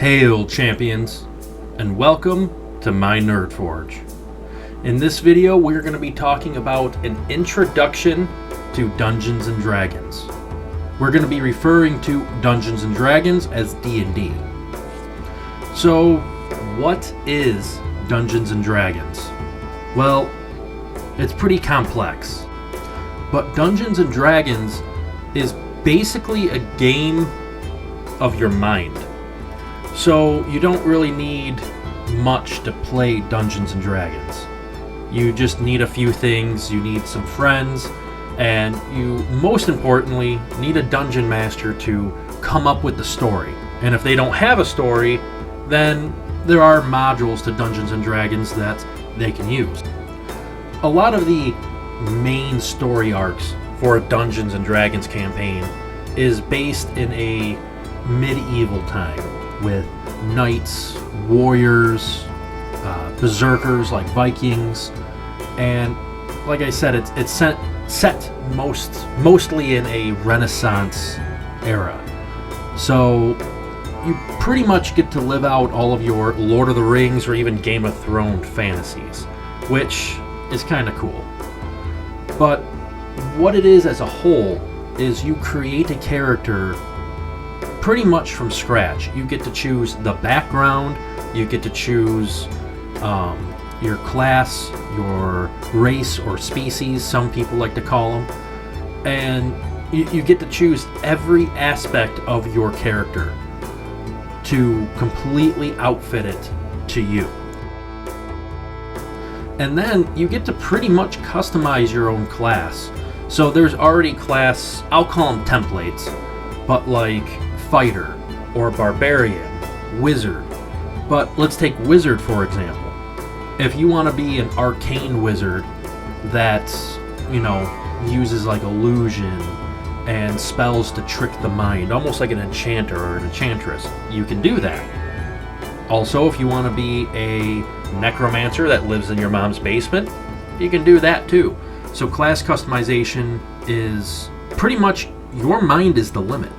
Hail champions, and welcome to my Nerd Forge. In this video, we're going to be talking about an introduction to Dungeons and Dragons. We're going to be referring to Dungeons and Dragons as D&D. So, what is Dungeons and Dragons? Well, it's pretty complex. But Dungeons and Dragons is basically a game of your mind. So you don't really need much to play Dungeons and Dragons. You just need a few things. You need some friends, and you, most importantly, need a dungeon master to come up with the story. And if they don't have a story, then there are modules to Dungeons and Dragons that they can use. A lot of the main story arcs for a Dungeons and Dragons campaign is based in a medieval time with knights, warriors, berserkers like Vikings, and like I said, it's set mostly in a Renaissance era. So you pretty much get to live out all of your Lord of the Rings or even Game of Thrones fantasies, which is kind of cool. But what it is as a whole is you create a character pretty much from scratch. You get to choose the background, you get to choose your class, your race or species, some people like to call them, and you get to choose every aspect of your character to completely outfit it to you. And then you get to pretty much customize your own class. So there's already class, I'll call them templates, but like fighter or barbarian, wizard. But let's take wizard for example. If you want to be an arcane wizard that, uses like illusion and spells to trick the mind, almost like an enchanter or an enchantress, you can do that. Also, if you want to be a necromancer that lives in your mom's basement, you can do that too. So class customization is pretty much your mind is the limit.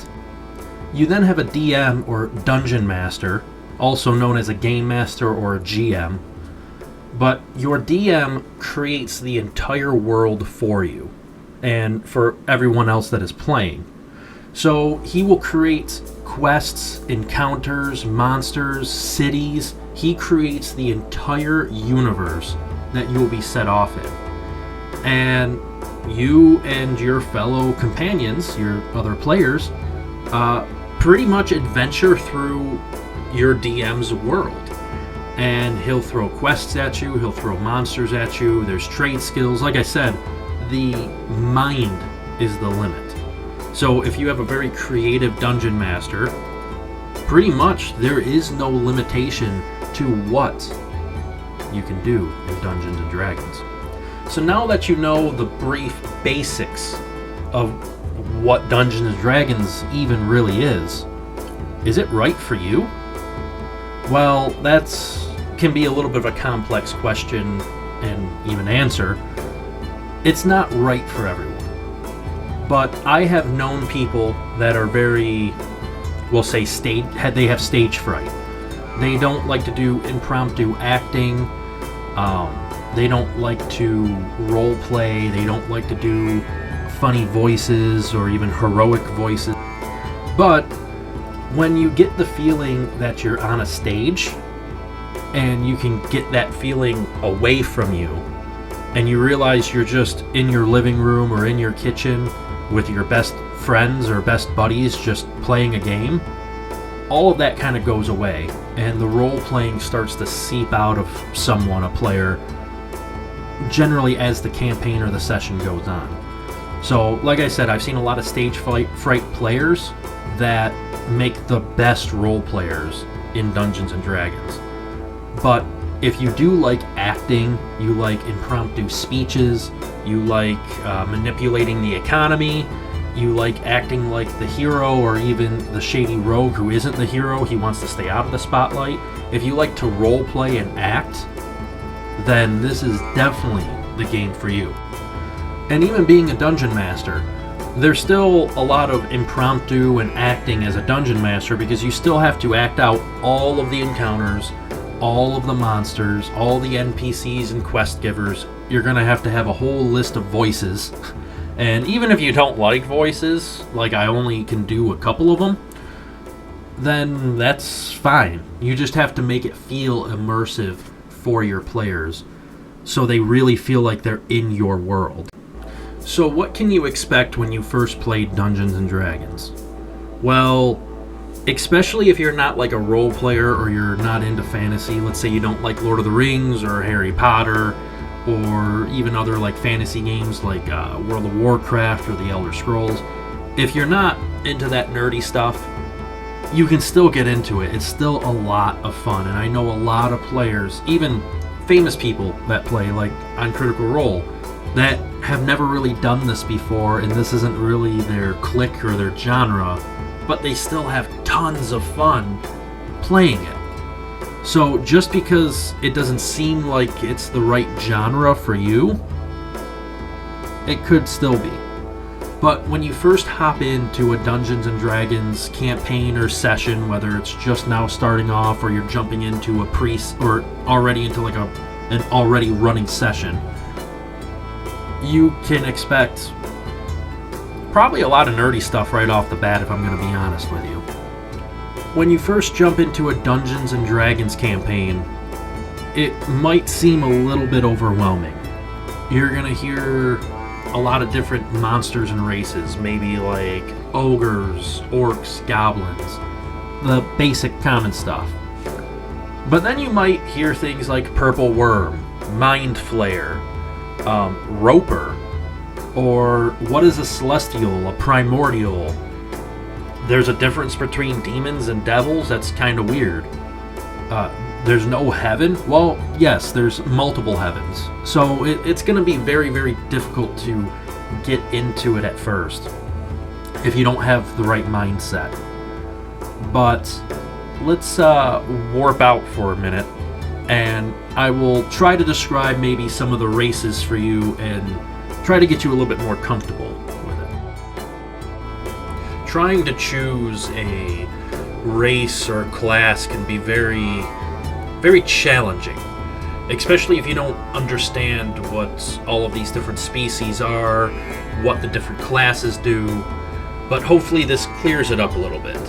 You then have a DM or dungeon master, also known as a game master or a GM, but your DM creates the entire world for you and for everyone else that is playing. So he will create quests, encounters, monsters, cities. He creates the entire universe that you will be set off in. And you and your fellow companions, your other players, pretty much adventure through your DM's world. And he'll throw quests at you, he'll throw monsters at you, there's trade skills. Like I said, the mind is the limit. So if you have a very creative dungeon master, pretty much there is no limitation to what you can do in Dungeons and Dragons. So now that you know the brief basics of what Dungeons and Dragons even really is it right for you? Well, that's can be a little bit of a complex question and even answer. It's not right for everyone. But I have known people that are very, we'll say, they have stage fright. They don't like to do impromptu acting. They don't like to role play. They don't like to do funny voices or even heroic voices. But when you get the feeling that you're on a stage and you can get that feeling away from you and you realize you're just in your living room or in your kitchen with your best friends or best buddies just playing a game, all of that kind of goes away and the role playing starts to seep out of someone, a player, generally as the campaign or the session goes on. So like I said, I've seen a lot of stage fright players that make the best role players in Dungeons and Dragons. But if you do like acting, you like impromptu speeches, you like manipulating the economy, you like acting like the hero or even the shady rogue who isn't the hero, he wants to stay out of the spotlight. If you like to role play and act, then this is definitely the game for you. And even being a dungeon master, There's still a lot of impromptu and acting as a dungeon master because you still have to act out all of the encounters, all of the monsters, all the NPCs and quest givers. You're going to have a whole list of voices. And even if you don't like voices, like I only can do a couple of them, then that's fine. You just have to make it feel immersive for your players so they really feel like they're in your world. So what can you expect when you first play Dungeons & Dragons? Well, especially if you're not like a role player or you're not into fantasy, let's say you don't like Lord of the Rings or Harry Potter or even other like fantasy games like World of Warcraft or the Elder Scrolls. If you're not into that nerdy stuff, you can still get into it. It's still a lot of fun, and I know a lot of players, even famous people that play like on Critical Role, that have never really done this before, and this isn't really their clique or their genre, but they still have tons of fun playing it. So just because it doesn't seem like it's the right genre for you, it could still be. But when you first hop into a Dungeons & Dragons campaign or session, whether it's just now starting off or you're jumping into or already into like an already running session, you can expect probably a lot of nerdy stuff right off the bat, if I'm going to be honest with you. When you first jump into a Dungeons & Dragons campaign, it might seem a little bit overwhelming. You're going to hear a lot of different monsters and races, maybe like ogres, orcs, goblins, the basic common stuff. But then you might hear things like Purple Worm, Mind Flayer, Roper, or what is a Celestial, a Primordial? There's a difference between demons and devils. That's kind of weird. There's no heaven? Well, yes, there's multiple heavens. So it's going to be very, very difficult to get into it at first if you don't have the right mindset. But let's warp out for a minute, and I will try to describe maybe some of the races for you and try to get you a little bit more comfortable with it. Trying to choose a race or class can be very, very challenging, especially if you don't understand what all of these different species are, what the different classes do, but hopefully this clears it up a little bit.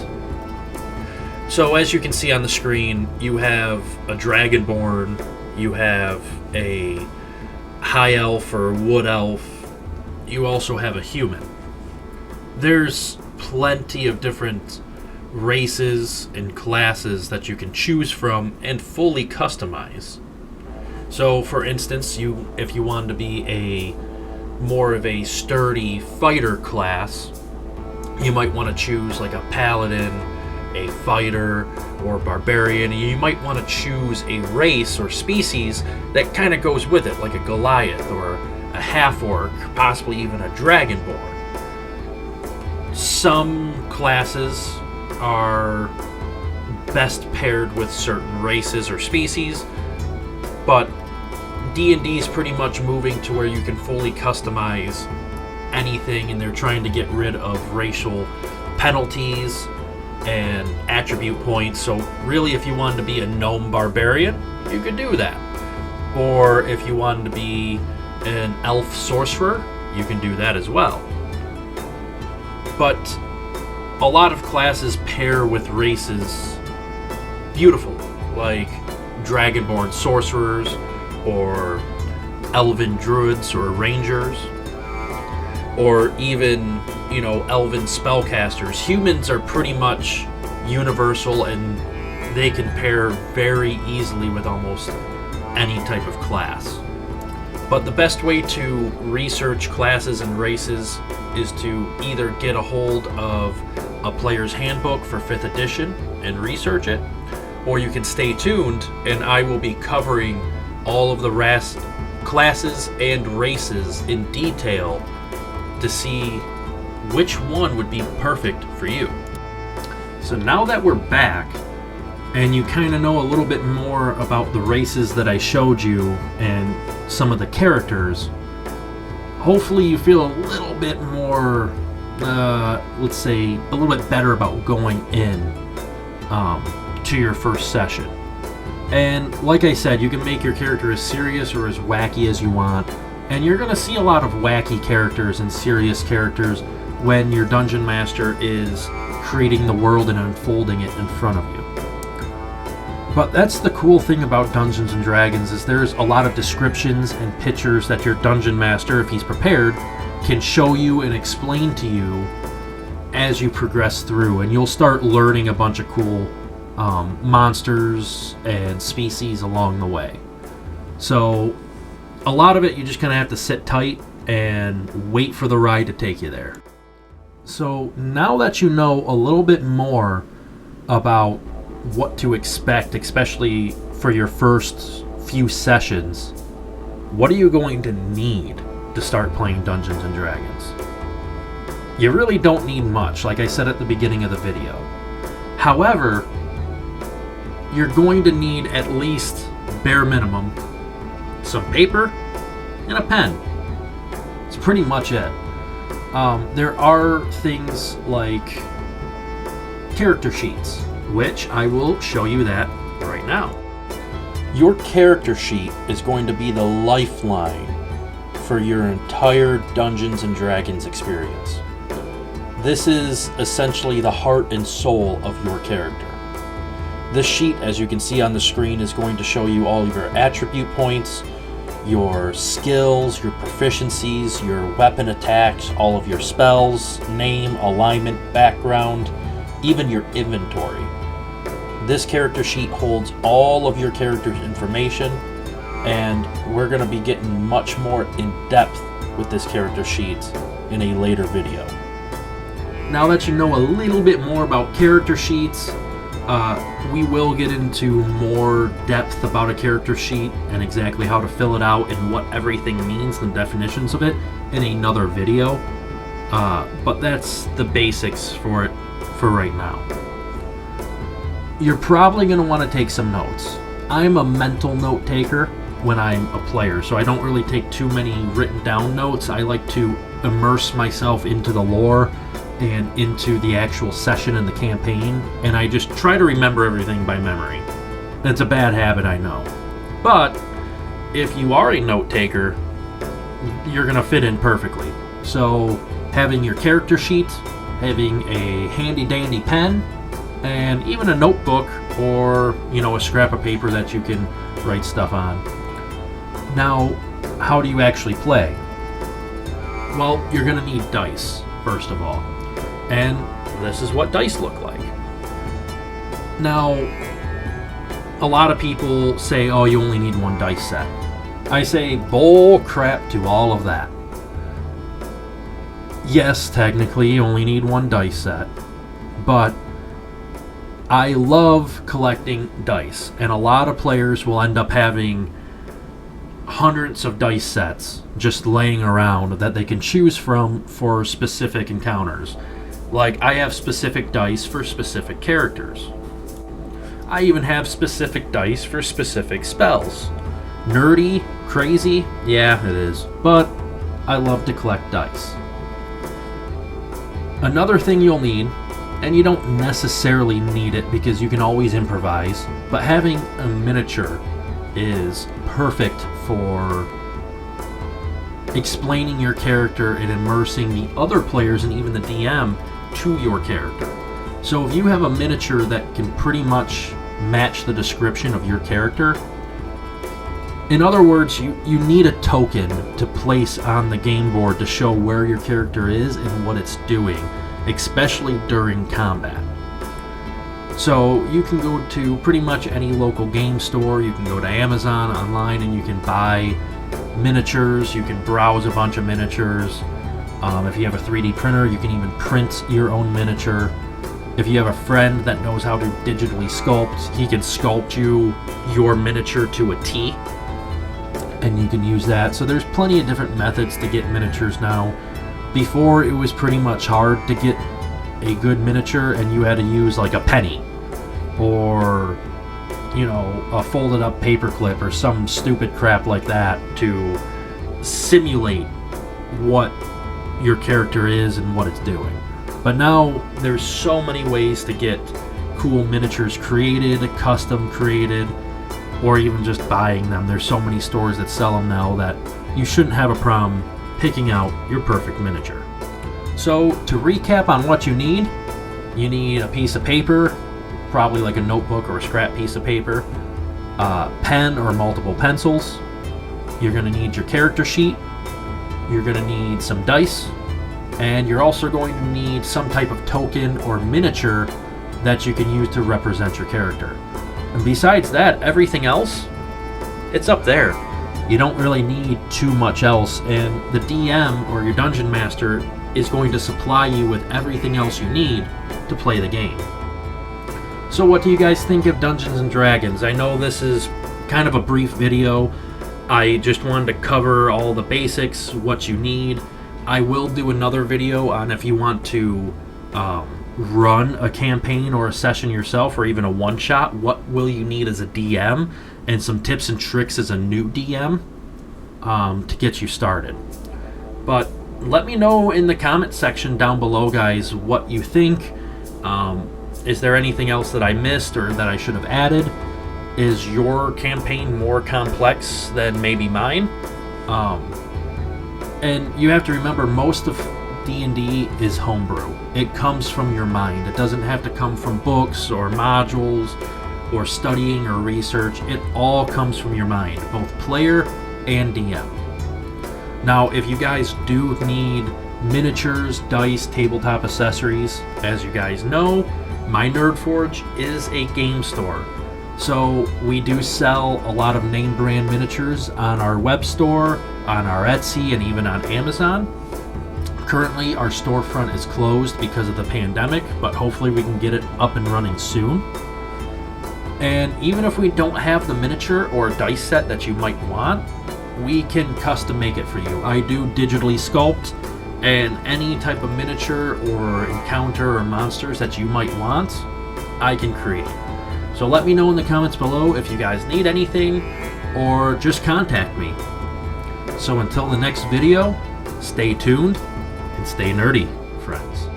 So as you can see on the screen, you have a Dragonborn, you have a High Elf or Wood Elf, you also have a human. There's plenty of different races and classes that you can choose from and fully customize. So for instance, if you wanted to be a more of a sturdy fighter class, you might want to choose like a paladin, a fighter, or barbarian. You might want to choose a race or species that kind of goes with it, like a Goliath or a half-orc, possibly even a dragonborn. Some classes are best paired with certain races or species, but D&D is pretty much moving to where you can fully customize anything, and they're trying to get rid of racial penalties and attribute points. So really, if you wanted to be a gnome barbarian, you could do that. Or if you wanted to be an elf sorcerer, you can do that as well. But a lot of classes pair with races beautifully, like Dragonborn sorcerers or elven druids or rangers, or even, elven spellcasters. Humans are pretty much universal, and they can pair very easily with almost any type of class. But the best way to research classes and races is to either get a hold of a player's handbook for 5th edition and research it, or you can stay tuned and I will be covering all of the classes and races in detail to see which one would be perfect for you. So now that we're back and you kind of know a little bit more about the races that I showed you and some of the characters, hopefully you feel a little bit more let's say, a little bit better about going in to your first session. And like I said, you can make your character as serious or as wacky as you want, and you're going to see a lot of wacky characters and serious characters when your dungeon master is creating the world and unfolding it in front of you. But that's the cool thing about Dungeons and Dragons, is there's a lot of descriptions and pictures that your dungeon master, if he's prepared, can show you and explain to you as you progress through, and you'll start learning a bunch of cool monsters and species along the way. So a lot of it you just kind of have to sit tight and wait for the ride to take you there. So now that you know a little bit more about what to expect, especially for your first few sessions, what are you going to need to start playing Dungeons and Dragons? You really don't need much, like I said at the beginning of the video. However, you're going to need at least, bare minimum, some paper and a pen. It's pretty much it. There are things like character sheets, which I will show you that right now. Your character sheet is going to be the lifeline for your entire Dungeons and Dragons experience. This is essentially the heart and soul of your character. This sheet, as you can see on the screen, is going to show you all of your attribute points, your skills, your proficiencies, your weapon attacks, all of your spells, name, alignment, background, even your inventory. This character sheet holds all of your character's information, and we're going to be getting much more in depth with this character sheet in a later video. Now that you know a little bit more about character sheets, we will get into more depth about a character sheet and exactly how to fill it out and what everything means, the definitions of it, in another video. But that's the basics for it for right now. You're probably going to want to take some notes. I'm a mental note taker when I'm a player, so I don't really take too many written down notes. I like to immerse myself into the lore and into the actual session and the campaign, and I just try to remember everything by memory. It's a bad habit, I know. But if you are a note taker, you're going to fit in perfectly. So having your character sheet, having a handy dandy pen, and even a notebook or, a scrap of paper that you can write stuff on. Now, how do you actually play? Well, you're going to need dice, first of all. And this is what dice look like. Now, a lot of people say, oh, you only need one dice set. I say, bull crap to all of that. Yes, technically you only need one dice set, but I love collecting dice, and a lot of players will end up having hundreds of dice sets just laying around that they can choose from for specific encounters. Like, I have specific dice for specific characters. I even have specific dice for specific spells. Nerdy, crazy, yeah, it is, but I love to collect dice. Another thing you'll need, and you don't necessarily need it because you can always improvise, but having a miniature is perfect for explaining your character and immersing the other players and even the DM to your character. So if you have a miniature that can pretty much match the description of your character, in other words, you need a token to place on the game board to show where your character is and what it's doing, especially during combat. So you can go to pretty much any local game store, you can go to Amazon online and you can buy miniatures, you can browse a bunch of miniatures. If you have a 3D printer, you can even print your own miniature. If you have a friend that knows how to digitally sculpt, he can sculpt you your miniature to a T, and you can use that. So there's plenty of different methods to get miniatures now. Before, it was pretty much hard to get a good miniature, and you had to use like a penny or a folded up paperclip or some stupid crap like that to simulate what your character is and what it's doing. But now there's so many ways to get cool miniatures created, custom created, or even just buying them. There's so many stores that sell them now that you shouldn't have a problem picking out your perfect miniature. So to recap on what you need a piece of paper, probably like a notebook or a scrap piece of paper, pen or multiple pencils. You're going to need your character sheet. You're going to need some dice, and you're also going to need some type of token or miniature that you can use to represent your character. And besides that, everything else, it's up there. You don't really need too much else, and the DM or your dungeon master is going to supply you with everything else you need to play the game. So what do you guys think of Dungeons and Dragons? I know this is kind of a brief video. I just wanted to cover all the basics, what you need. I will do another video on if you want to run a campaign or a session yourself, or even a one-shot, what will you need as a DM, and some tips and tricks as a new DM to get you started. But let me know in the comment section down below, guys, what you think. Is there anything else that I missed or that I should have added? Is your campaign more complex than maybe mine? And you have to remember, most of D&D is homebrew. It comes from your mind. It doesn't have to come from books or modules or studying or research. It all comes from your mind, both player and DM. Now, if you guys do need miniatures, dice, tabletop accessories, as you guys know, my Nerd Forge is a game store. So we do sell a lot of name brand miniatures on our web store, on our Etsy, and even on Amazon. Currently, our storefront is closed because of the pandemic, but hopefully we can get it up and running soon. And even if we don't have the miniature or dice set that you might want, we can custom make it for you. I do digitally sculpt, and any type of miniature or encounter or monsters that you might want, I can create. So let me know in the comments below if you guys need anything, or just contact me. So until the next video, stay tuned and stay nerdy, friends.